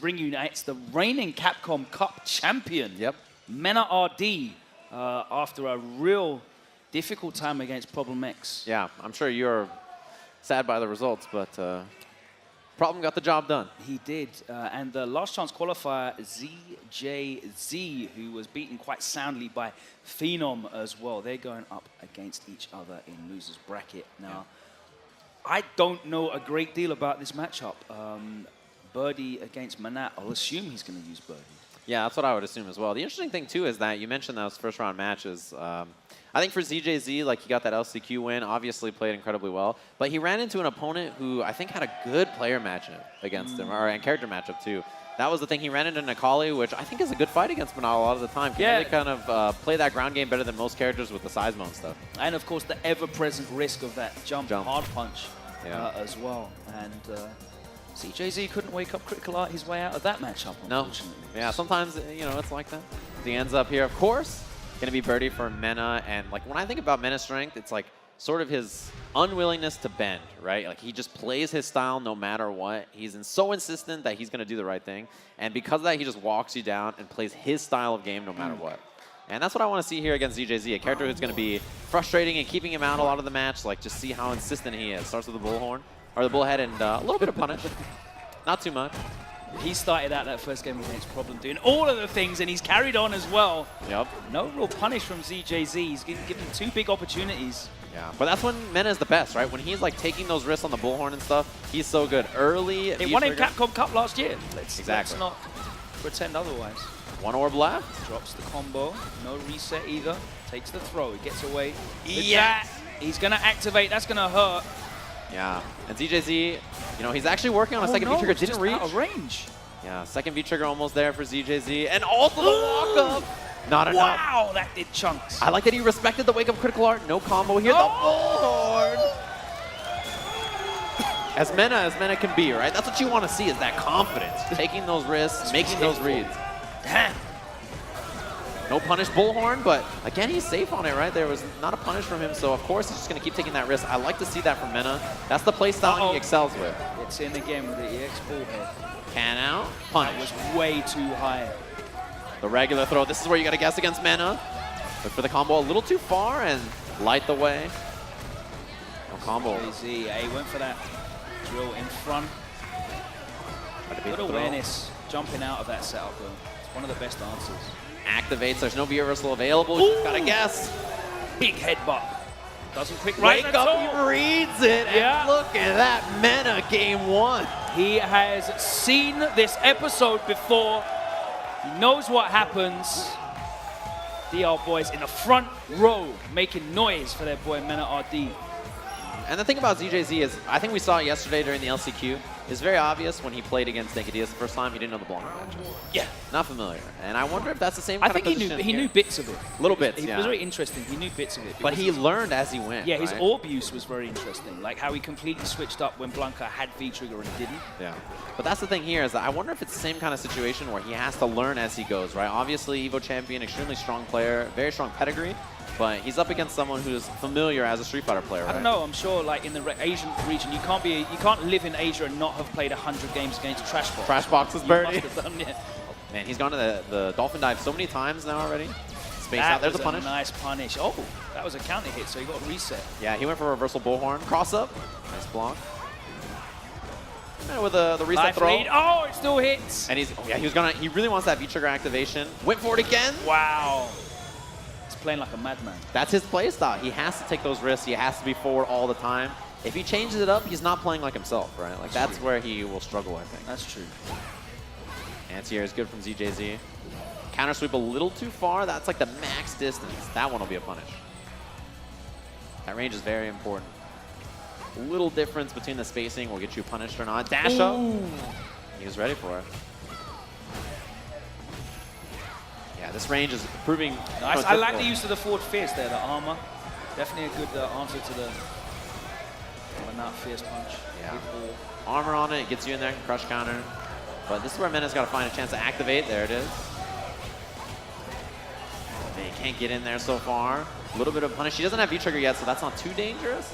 ring unites the reigning Capcom Cup champion, Yep. MenaRD, after a real difficult time against Problem X. Yeah, I'm sure you're sad by the results, but Problem got the job done. He did. And the last chance qualifier, ZJZ, who was beaten quite soundly by Phenom as well. They're going up against each other in loser's bracket. Now, I don't know a great deal about this matchup. Birdie against Manat. I'll assume he's going to use Birdie. Yeah, that's what I would assume as well. The interesting thing, too, is that you mentioned those first-round matches. I think for ZJZ, like, he got that LCQ win, obviously played incredibly well, but he ran into an opponent who I think had a good player matchup against him, and character matchup, too. That was the thing. He ran into Nakali, which I think is a good fight against Manal a lot of the time. Can really kind of play that ground game better than most characters with the Seismo and stuff. And, of course, the ever-present risk of that jump. hard punch as well. And ZJZ couldn't wake up Critical Art his way out of that matchup, unfortunately. No. Yeah, sometimes, you know, it's like that. He ends up here, of course, going to be Birdie for Mena. And, like, when I think about Mena's strength, it's, like, sort of his unwillingness to bend, right? Like, he just plays his style no matter what. He's so insistent that he's going to do the right thing. And because of that, he just walks you down and plays his style of game no matter what. And that's what I want to see here against ZJZ, a character who's going to be frustrating and keeping him out a lot of the match. Like, just see how insistent he is. Starts with the bullhorn, or the bullhead, and a little bit of punish. Not too much. He started out that first game against Problem doing all of the things, and he's carried on as well. Yep. No real punish from ZJZ. He's given 2 big opportunities. Yeah, but that's when Mena is the best, right? When he's like taking those risks on the bullhorn and stuff, he's so good. Early. It won him Capcom Cup last year. Let's not pretend otherwise. 1 orb left. Drops the combo. No reset either. Takes the throw. He gets away. Yeah. He's going to activate. That's going to hurt. Yeah. And ZJZ, you know, he's actually working on a second V-trigger. Didn't reach. Out of range. Yeah, second V-trigger almost there for ZJZ. And also the walk-up. Not enough. Wow, that did chunks. I like that he respected the wake-up Critical Art. No combo here. The bullhorn. As Mena can be, right? That's what you want to see, is that confidence. Taking those risks, making those reads. No punish bullhorn, but again, he's safe on it, right? There was not a punish from him, so of course he's just going to keep taking that risk. I like to see that from Mena. That's the play style he excels with. It's in again with the EX bullhead. Can out, punish. That was way too high. The regular throw. This is where you got to guess against Mena. Look for the combo a little too far and light the way. No combo. He went for that drill in front. Good awareness jumping out of that setup, though. It's one of the best answers. Activates. There's no V-reversal available. Just got to guess. Big headbutt. Doesn't quick wake up, he reads it, and look at that, Mena game 1. He has seen this episode before. He knows what happens. DR boys in the front row making noise for their boy MenaRD. And the thing about ZJZ is, I think we saw it yesterday during the LCQ, it's very obvious when he played against Negadias the first time, he didn't know the Blanca matchup. Yeah. Not familiar. And I wonder if that's the same kind of position. I think he knew bits of it. Little bits, It was very interesting. He knew bits of it. But he learned as he went. Yeah, his orb use was very interesting. Like how he completely switched up when Blanca had V-trigger and didn't. Yeah. But that's the thing here, is that I wonder if it's the same kind of situation where he has to learn as he goes, right? Obviously, Evo champion, extremely strong player, very strong pedigree. But he's up against someone who's familiar as a Street Fighter player, right? I don't know. I'm sure, like in the Asian region, you can't live in Asia and not have played 100 games against Trashbox. Trashbox is Birdie. Yeah. Man, he's gone to the dolphin dive so many times now already. Space out. There's a punish. Nice punish. Oh, that was a counter hit, so he got a reset. Yeah, he went for a reversal bullhorn. Cross up. Nice block. And with the reset Life throw. Lead. Oh, it still hits. And he really wants that V-trigger activation. Went for it again. Wow. Playing like a madman. That's his play style. He has to take those risks. He has to be forward all the time. If he changes it up, he's not playing like himself, right? Like that's where he will struggle, I think. That's true. Anti-air is good from ZJZ. Counter sweep a little too far. That's like the max distance. That one will be a punish. That range is very important. A little difference between the spacing will get you punished or not. Dash up. He was ready for it. Yeah, this range is proving nice. I like the use of the forward fierce there, the armor. Definitely a good answer to the not fierce punch. Yeah. Armor on it, gets you in there, crush counter. But this is where Mena's got to find a chance to activate. There it is. Man, he can't get in there so far. A little bit of punish. He doesn't have V-trigger yet, so that's not too dangerous.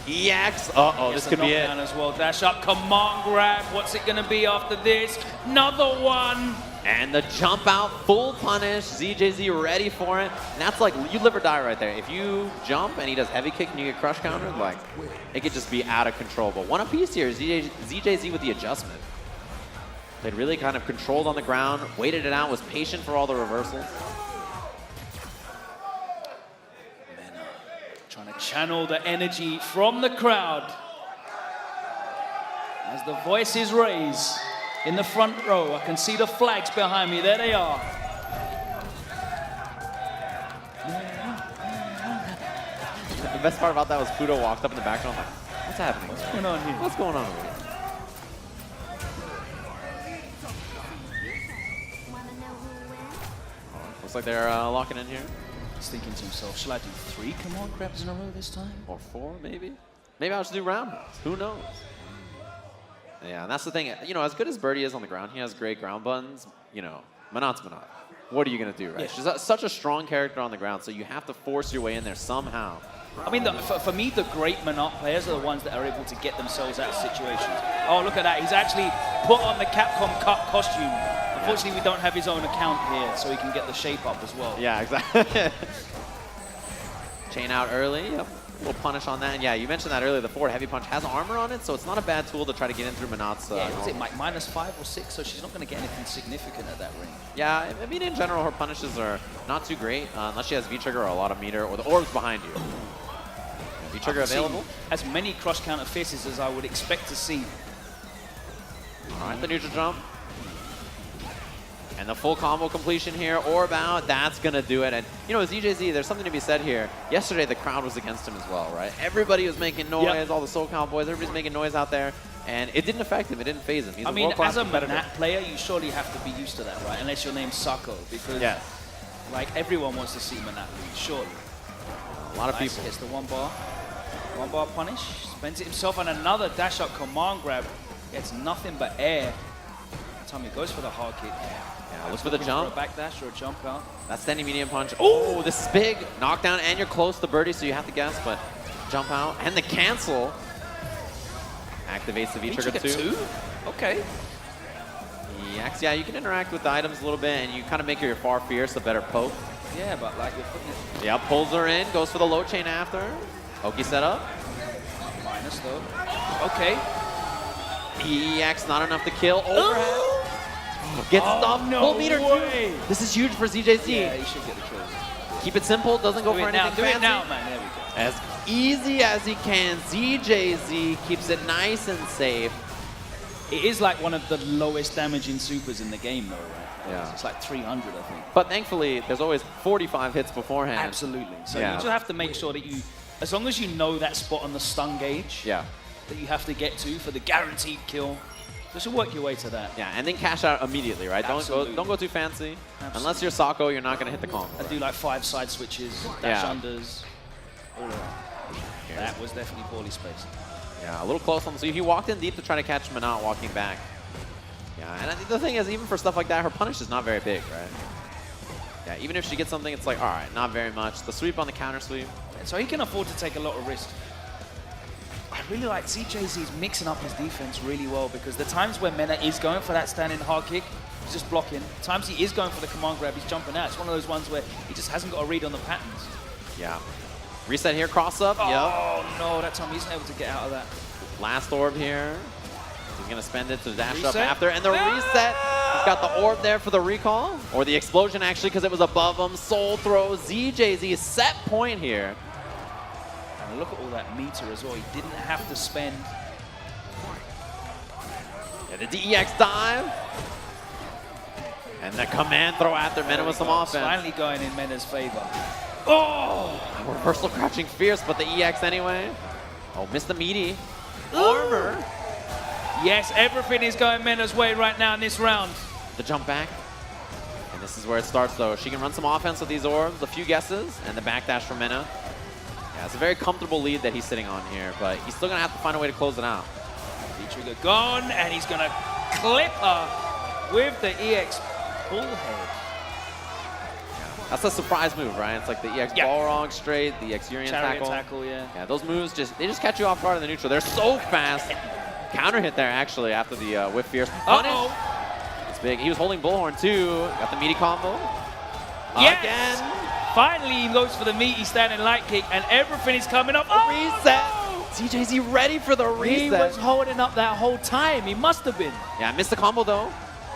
EX. Uh-oh, this could be it. As well. Dash up, command grab. What's it going to be after this? Another one. And the jump out, full punish. ZJZ ready for it. And that's like, you live or die right there. If you jump and he does heavy kick and you get crush countered, like, it could just be out of control. But one apiece here is ZJZ with the adjustment. They really kind of controlled on the ground, waited it out, was patient for all the reversals. Mena trying to channel the energy from the crowd. As the voices raise. In the front row, I can see the flags behind me. There they are. The best part about that was Fudo walked up in the background like, what's happening? What's going on here? What's going on over here? Looks like they're locking in here. He's thinking to himself, shall I do 3 command grabs in a row this time? Or 4, maybe? Maybe I'll just do round rounds. Who knows? Yeah, and that's the thing. You know, as good as Birdie is on the ground, he has great ground buttons. You know, MenaRD's MenaRD. What are you going to do, right? Yeah. She's such a strong character on the ground, so you have to force your way in there somehow. I mean, for me, the great MenaRD players are the ones that are able to get themselves out of situations. Oh, look at that. He's actually put on the Capcom Cup costume. Unfortunately, we don't have his own account here, so he can get the shape up as well. Yeah, exactly. Chain out early. Yep. We'll punish on that. And yeah, you mentioned that earlier. The forward heavy punch has armor on it, so it's not a bad tool to try to get in through MenaRD's. Yeah, was it -5 or 6? So she's not going to get anything significant at that ring. Yeah, I mean, in general, her punishes are not too great, unless she has V-Trigger or a lot of meter, or the orbs behind you. V-Trigger available. As many cross counter fisses as I would expect to see. All right, the neutral jump. And the full combo completion here, orb out, that's going to do it. And, you know, with ZJZ, there's something to be said here. Yesterday, the crowd was against him as well, right? Everybody was making noise, all the SoCal boys, everybody's making noise out there. And it didn't affect him, it didn't phase him. He's I mean, as a competitor. MenaRD player, you surely have to be used to that, right? Unless your name's Sako, because like everyone wants to see MenaRD lose, surely. A lot of people. Gets the one bar punish, spends it himself on another dash up command grab. Gets nothing but air. That time he goes for the hard kick. Yeah, looks for the jump. For a back dash or a jump out. That standing medium punch. Oh, this is big. Knockdown, and you're close to Birdie, so you have to guess, but jump out. And the cancel activates the V-Trigger 2. Okay. Yeah, you can interact with the items a little bit, and you kind of make your far fierce a better poke. Yeah, but like you're putting it... Yeah, pulls her in, goes for the low chain after. Oki setup. Minus though. Okay. EX not enough to kill. Overhead. Gets stuffed. No full meter way. 2. This is huge for ZJZ. Yeah, he should get the kill. Keep it simple. Doesn't go for anything fancy. Do it now, man. There we go. As easy as he can. ZJZ keeps it nice and safe. It is like one of the lowest damaging supers in the game, though, right? Yeah. It's like 300, I think. But thankfully, there's always 45 hits beforehand. Absolutely. So you just have to make sure that you, as long as you know that spot on the stun gauge that you have to get to for the guaranteed kill, just work your way to that. Yeah, and then cash out immediately, right? Don't go too fancy. Absolutely. Unless you're Sako, you're not going to hit the combo. I do like 5 side switches, dash unders, all of that. That was definitely poorly spaced. Yeah, a little close on. So he walked in deep to try to catch MenaRD walking back. Yeah, and I think the thing is, even for stuff like that, her punish is not very big, right? Yeah, even if she gets something, it's like, all right, not very much. The sweep on the counter sweep. So he can afford to take a lot of risk. I really like ZJZ's mixing up his defense really well, because the times where Mena is going for that standing hard kick, he's just blocking. The times he is going for the command grab, he's jumping out. It's one of those ones where he just hasn't got a read on the patterns. Yeah. Reset here, cross up. Oh, no, that time he's not able to get out of that. Last orb here. He's going to spend it to dash up after. And the reset. He's got the orb there for the recall. Or the explosion, actually, because it was above him. Soul throw. ZJZ set point here. And look at all that meter as well. He didn't have to spend. Yeah, the DEX dive. And the command throw after Mena with some offense. Finally going in Mena's favor. Oh! Reversal crouching fierce, but the EX anyway. Oh, missed the meaty. Armor. Yes, everything is going Mena's way right now in this round. The jump back. And this is where it starts, though. She can run some offense with these orbs, a few guesses, and the backdash from Mena. Yeah, it's a very comfortable lead that he's sitting on here, but he's still going to have to find a way to close it out. V-Trigger gone, and he's going to clip her with the EX bullhead. That's a surprise move, right? It's like the EX ball wrong straight, the EX Urian Chariot tackle. yeah. Yeah, those moves they just catch you off guard in the neutral. They're so fast. Counter hit there actually after the whip fierce. Uh-oh. It's big. He was holding bullhorn too. Got the meaty combo. Yes! Again. Finally, he goes for the meaty standing light kick, and everything is coming up. Reset. No! ZJZ ready for the reset. He was holding up that whole time. He must have been. Yeah, missed the combo though.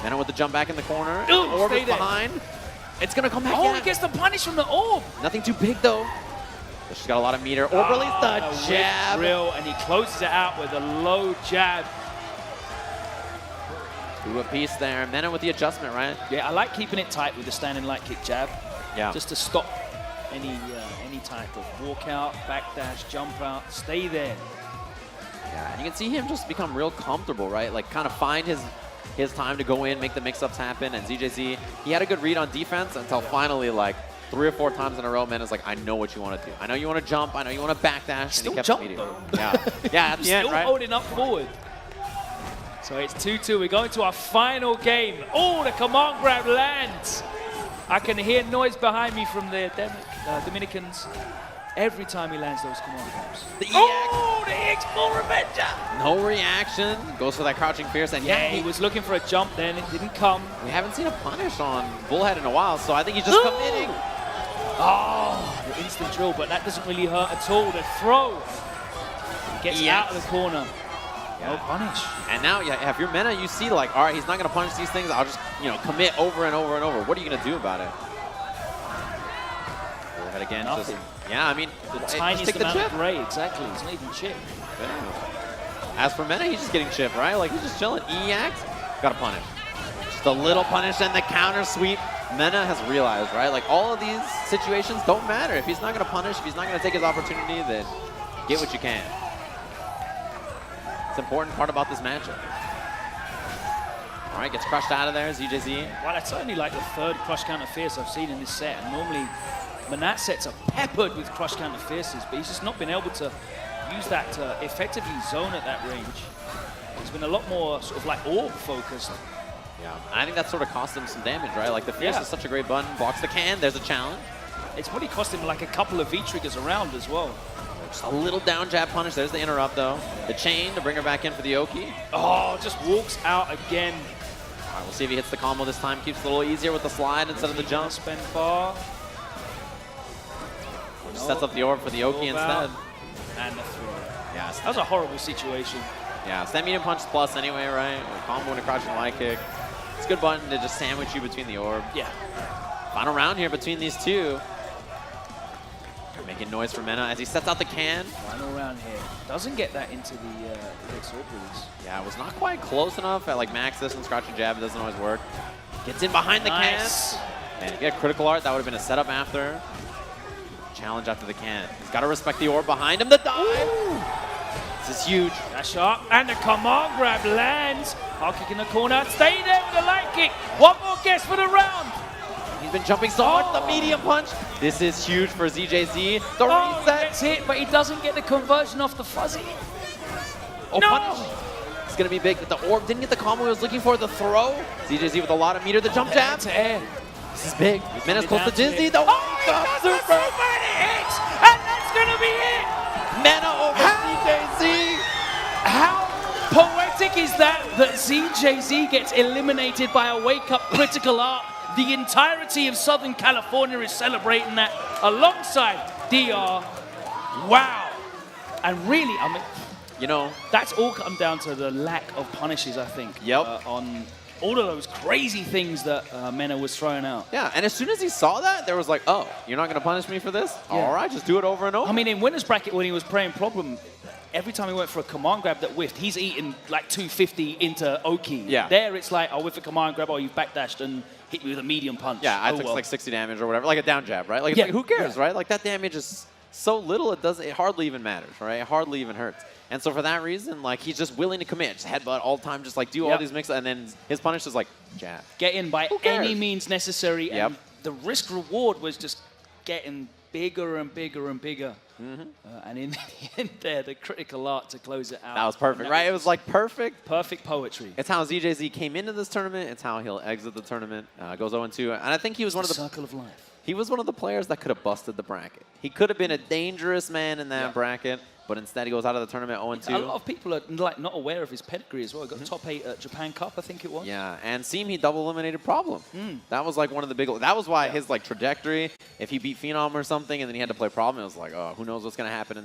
Mena with the jump back in the corner. Ooh, Orb stay is there. behind. It's gonna come back. Oh, he gets the punish from the orb. Nothing too big though. But she's got a lot of meter. Orb release the jab. Real, and he closes it out with a low jab. Two a piece there. Mena with the adjustment, right? Yeah, I like keeping it tight with the standing light kick jab. Yeah. Just to stop any type of walkout, backdash, jump out, stay there. Yeah, and you can see him just become real comfortable, right? Like kind of find his time to go in, make the mix-ups happen. And ZJZ, he had a good read on defense until finally, like 3 or 4 times in a row, Mena's like, I know what you want to do. I know you want to jump. I know you want to backdash. Still and he kept jump, meeting. though. Yeah, yeah, at the end, Still right? holding up forward. So it's 2-2. We're going to our final game. Oh, the command grab lands. I can hear noise behind me from the Dominicans every time he lands those command grabs. The the EX full revenger. No reaction. Goes for that crouching fierce. And Yeah, he was looking for a jump then. It didn't come. We haven't seen a punish on Bullhead in a while, so I think he's just committing. Oh, the instant drill, but that doesn't really hurt at all. The throw. He gets out of the corner. No punish. And now, yeah, if you're Mena, you see like, all right, he's not going to punish these things. I'll just, commit over and over and over. What are you going to do about it? Bullhead again. Nothing. Yeah, I mean, The just tiniest take the amount of chip. gray, exactly. It's not even chip. Yeah. As for Mena, he's just getting chipped, right? Like, he's just chilling. EX, got to punish. Just a little punish and the counter sweep. Mena has realized, right? Like, all of these situations don't matter. If he's not going to punish, if he's not going to take his opportunity, then get what you can. It's an important part about this matchup. All right, gets crushed out of there, ZJZ. Well, that's only like the 3rd crush counter fierce I've seen in this set. And normally, Manat sets are peppered with crush counter fierces, but he's just not been able to use that to effectively zone at that range. He's been a lot more sort of like orb focused. Yeah, I think that sort of cost him some damage, right? Like the fierce is such a great button. Blocks the can, there's a challenge. It's probably cost him like a couple of V-triggers around as well. Just a little down jab punish. There's the interrupt, though. The chain to bring her back in for the Oki. Oh, just walks out again. All right, we'll see if he hits the combo this time. Keeps it a little easier with the slide instead of the jump. Spend bar. Sets up the orb for the Oki instead. And the throw. Yeah, That was a horrible situation. yeah. Stand medium punch plus anyway, right? With a combo and a crouching light kick. It's a good button to just sandwich you between the orb. Yeah. Final round here between these two. Making noise for Mena as he sets out the can. Final round here. Doesn't get that into the next orb release. Yeah, it was not quite close enough at like max distance. Crouching jab, it doesn't always work. Gets in behind the can. And if you get critical art, that would have been a setup after. Challenge after the can. He's got to respect the orb behind him. The dive. Ooh. This is huge. Dash up, and the command grab lands. Hard kick in the corner. Stay there with the light kick. One more guess for the round. He's been jumping so much. The medium punch. This is huge for ZJZ. The reset. That's it, but he doesn't get the conversion off the fuzzy. Oh, no. Punish. It's going to be big. The orb didn't get the combo he was looking for. The throw. ZJZ with a lot of meter. The jump jab. To air. This is big. Mena's close to Dizzy. The super. And it hits, and that's going to be it. Mena over ZJZ. How poetic is that ZJZ gets eliminated by a wake-up critical art? The entirety of Southern California is celebrating that alongside DR. Wow. And really, I mean, that's all come down to the lack of punishes, I think. Yep. On all of those crazy things that Mena was throwing out. Yeah, and as soon as he saw that, there was like, oh, you're not going to punish me for this? Yeah. All right, just do it over and over. I mean, in winner's bracket, when he was playing Problem, every time he went for a command grab that whiffed, he's eating like 250 into Oki. Yeah. There, it's like, I'll whiff a command grab, or you've backdashed and hit me with a medium punch. Yeah, I took like 60 damage or whatever, like a down jab, right? Like, it's like who cares, right? Like that damage is so little, it hardly even matters, right? It hardly even hurts. And so for that reason, like he's just willing to commit, just headbutt all the time, just like do all these mixes, and then his punish is like jab. Get in by any means necessary, and Yep. the risk reward was just getting bigger and bigger and bigger. And in the end there, the critical art to close it out. That was perfect, right? It was like perfect. Perfect poetry. It's how ZJZ came into this tournament. It's how he'll exit the tournament. Goes 0-2. And I think he was one of the... circle of life. he was one of the players that could have busted the bracket. He could have been a dangerous man in that bracket, but instead he goes out of the tournament 0-2. A lot of people are like not aware of his pedigree as well. He got top 8 at Japan Cup, I think it was. Yeah, and Seem he double eliminated Problem. That was like one of the big. That was why his like trajectory. If he beat Phenom or something, and then he had to play Problem, it was like, oh, who knows what's gonna happen in